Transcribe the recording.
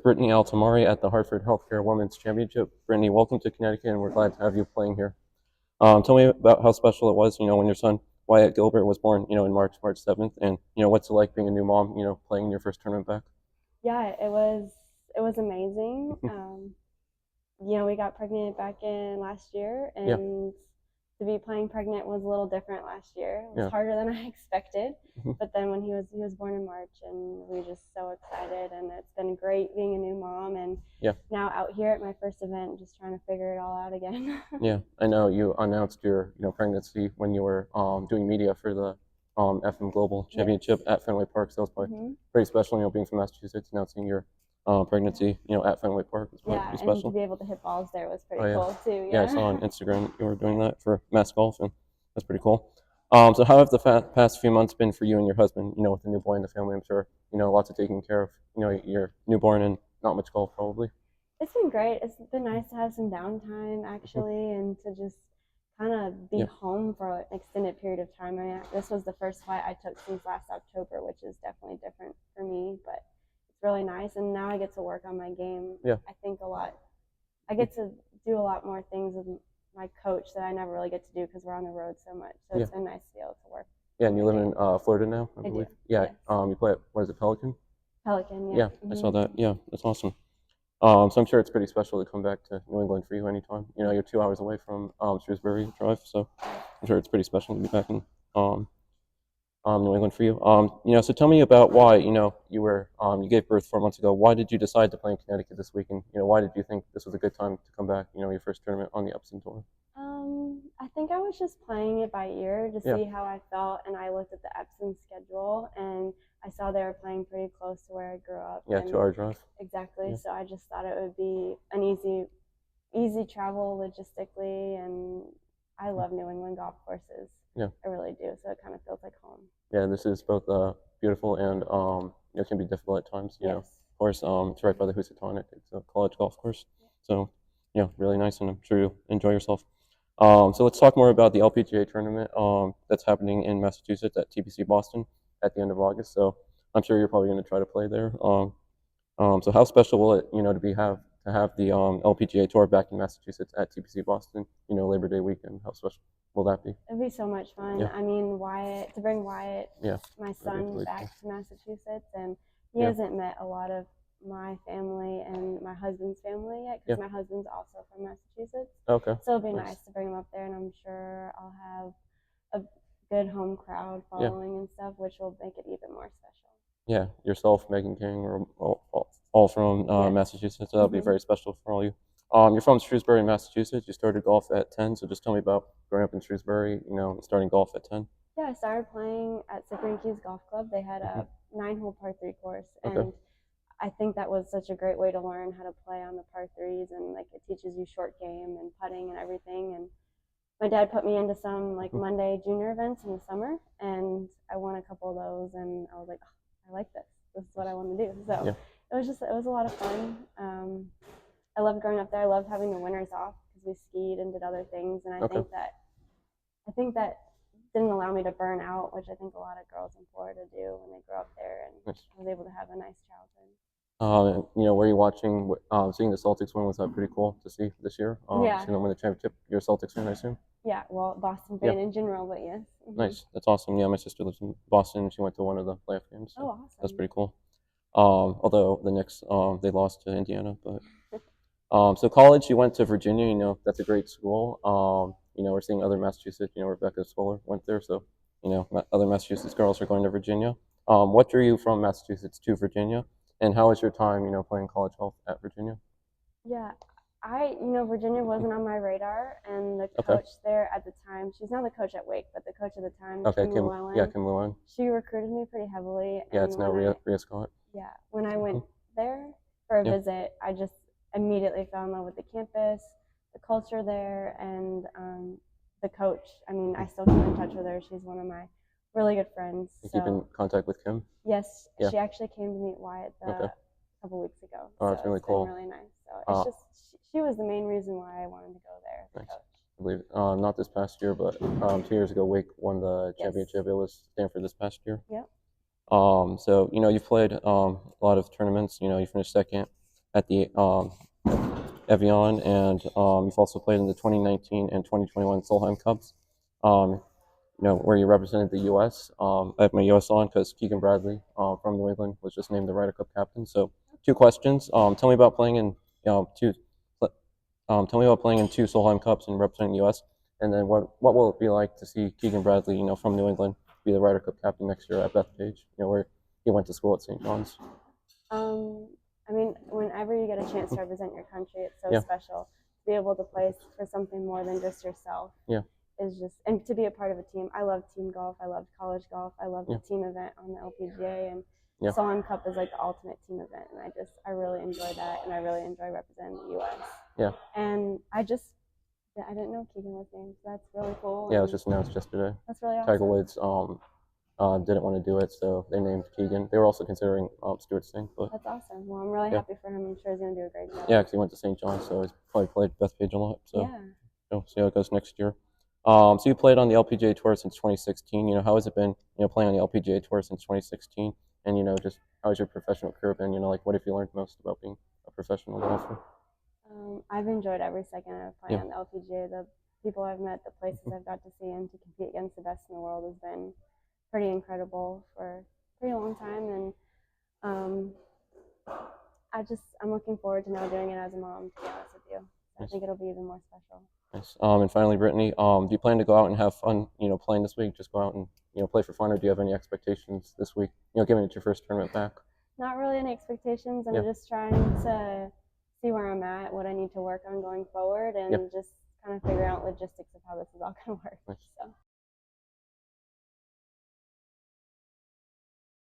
Brittany Altomare at the Hartford Healthcare Women's Championship. Brittany, welcome to Connecticut, and we're glad to have you playing here. Tell me about how special it was, when your son Wyatt Giblin was born, in March 7th, and what's it like being a new mom, playing in your first tournament back. Yeah, it was amazing. We got pregnant back in last year, Yeah, and to be playing pregnant was a little different last year. It was yeah, harder than I expected, mhm, but then when he was born in March, and we were just so excited, and it's been great being a new mom, and yeah, now out here at my first event, just trying to figure it all out again. yeah. I know you announced your, pregnancy when you were doing media for the FM Global Yes. Championship at Fenway Park. So it was probably hmm pretty special, being from Massachusetts, announcing your pregnancy, at Fenway Park was probably Yeah, pretty and to special. be able to hit balls there was Oh pretty yeah, cool too. yeah. I saw on Yeah. Instagram you were doing that for Mass Golf, and that's pretty cool. So how have the past few months been for you and your husband? With the new boy in the family, I'm sure lots of taking care of. Your newborn and not much golf probably. It's been great. It's been nice to have some downtime Mhm. actually, and to just kind of be Yeah, home for an extended period of time. I mean, this was the first flight I took since last October, which is definitely different for me, but it's really nice. And now I get to work on my game. yeah, I think a lot. I get to do a lot more things with my coach that I never really get to do because we're on the road so much. So yeah, it's been nice to be able to work yeah. on And you my live game. in Florida now, I I do. believe. Yeah. Yes. You play at, what is it, Pelican? Pelican. Yep. Yeah, I saw that. Yeah, that's awesome. So I'm sure it's pretty special to come back to New England for you anytime. You're 2 hours away from Shrewsbury Drive, so I'm sure it's pretty special to be back in um, New England for you. So tell me about why, you gave birth 4 months ago. Why did you decide to play in Connecticut this weekend? Why did you think this was a good time to come back, your first tournament on the Epson Tour? I think I was just playing it by ear to Yeah, see how I felt, and I looked at the Epson schedule, and I saw they were playing pretty close to where I grew up, yeah, and 2 hour drive. exactly. Yeah, So I just thought it would be an easy travel logistically, and I love New England golf courses. yeah, I really do. So it kind of feels like home. yeah. This is both beautiful and it can be difficult at times. Yes. Of course, it's right by the Housatonic. It's a college golf course, so yeah, really nice, and I'm sure you'll enjoy yourself. So let's talk more about the LPGA tournament that's happening in Massachusetts at TPC Boston at the end of August. So I'm sure you're probably going to try to play there. So how special will it, to have the LPGA Tour back in Massachusetts at TPC Boston, Labor Day weekend? How special will that be? It'd be so much fun. Yeah, I mean, Wyatt, to bring Wyatt, yeah, my that'd be son, really back cool. to Massachusetts, and he Yeah, hasn't met a lot of my family and my husband's family yet yeah. because my husband's also from Massachusetts. Okay, So it'll be nice. nice to bring him up there, and I'm sure I'll have a good home crowd Yeah, following and stuff, which will make it even more special. yeah. Yourself, Megan King, are all from Yes. Massachusetts. So that'll be very special for all you. You're from Shrewsbury, Massachusetts. You started golf at 10. So just tell me about growing up in Shrewsbury. And starting golf at 10. Yeah, I started playing at Cyprian Keys Golf Club. They had Hmm. a 9-hole par three course, Okay. and I think that was such a great way to learn how to play on the par threes, and like it teaches you short game and putting and everything. And my dad put me into some like Hmm. Monday junior events in the summer, and I won a couple of those, and I was like, oh, I like this. This is what I want to do. So Yeah. it was a lot of fun. I loved growing up there. I loved having the winters off because we skied and did other things, and I Okay. think that I think that didn't allow me to burn out, which I think a lot of girls in Florida do when they grow up there, and Nice. I was able to have a nice childhood. Were you watching? Seeing the Celtics win, was that pretty cool to see this year? Yeah, Seeing them win the championship. You're a Celtics fan, I assume. yeah. Well, Boston Yeah. fan in general, but yes. Nice. That's awesome. Yeah, my sister lives in Boston. She went to one of the playoff games, Oh, so that's awesome. pretty cool. Although the Knicks, they lost to Indiana, but so college, you went to Virginia. That's a great school. We're seeing other Massachusetts. Rebecca Swoller went there, so other Massachusetts girls are going to Virginia. What drew you from Massachusetts to Virginia, and how was your time, playing college golf at Virginia? Yeah, Virginia wasn't on my radar, and the Okay. coach there at the time, she's now the coach at Wake, but the coach at the time, Okay, Kim Kim. Yeah, Llewellyn, Kim Llewellyn. she recruited me pretty heavily, Yeah, and it's now Rhea Scott. when I went Mhm. there for a Yeah. visit, I just immediately fell in love with the campus, the culture there, and the coach. I mean, I Mhm. still keep in touch with her. She's one of my really good friends. You keep in So contact with Kim. yes, Yeah. she actually came to meet Wyatt Okay. a couple weeks ago. Oh, So that's really it's been cool. really nice. So it's Uh, just she was the main reason why I wanted to go there. The Nice. coach. I believe it. Not this past year, but 2 years ago, Wake won the Yes. championship. It was Stanford this past year. Yep. So you've played a lot of tournaments. You finished second at the Evian, and you've also played in the 2019 and 2021 Solheim Cups. Where you represented the U.S. I have my U.S. on because Keegan Bradley from New England was just named the Ryder Cup captain. So, two questions. Tell me about playing in two. Tell me about playing in two Solheim Cups and representing the U.S. And then what will it be like to see Keegan Bradley, from New England, be the Ryder Cup captain next year at Bethpage? Where he went to school at St. John's. I mean, whenever you get a chance to represent your country, it's so Yeah. special to be able to play for something more than just yourself. Yeah. Is just, and to be a part of a team. I love team golf. I love college golf. I love Yeah. the team event on the LPGA, and Yeah. Solheim Cup is like the ultimate team event, and I really enjoy that, and I really enjoy representing the U.S. Yeah. And I didn't know Keegan was named, so that's really cool. Yeah, it was just announced yesterday. That's really awesome. Tiger Woods didn't want to do it, so they named Keegan. They were also considering Stuart Singh, but That's awesome. Well, I'm really happy for him. I'm sure he's gonna do a great job. yeah, because he went to St. John's, so he's probably played Bethpage a lot. So yeah. See how it goes next year. So you played on the LPGA Tour since 2016. How has it been? Playing on the LPGA Tour since 2016, and just how's your professional career been? What have you learned most about being a professional golfer? I've enjoyed every second of playing on the LPGA. The people I've met, the places I've got to see, and to compete against the best in the world has been pretty incredible for a pretty long time. And I'm looking forward to now doing it as a mom, to be honest with you. So I think it'll be even more special. Nice. And finally, Brittany, do you plan to go out and have fun, playing this week? Just go out and, play for fun, or do you have any expectations this week, given it's your first tournament back? Not really any expectations. I'm just trying to see where I'm at, what I need to work on going forward, and just kind of figure out logistics of how this is all going to work. Nice. So.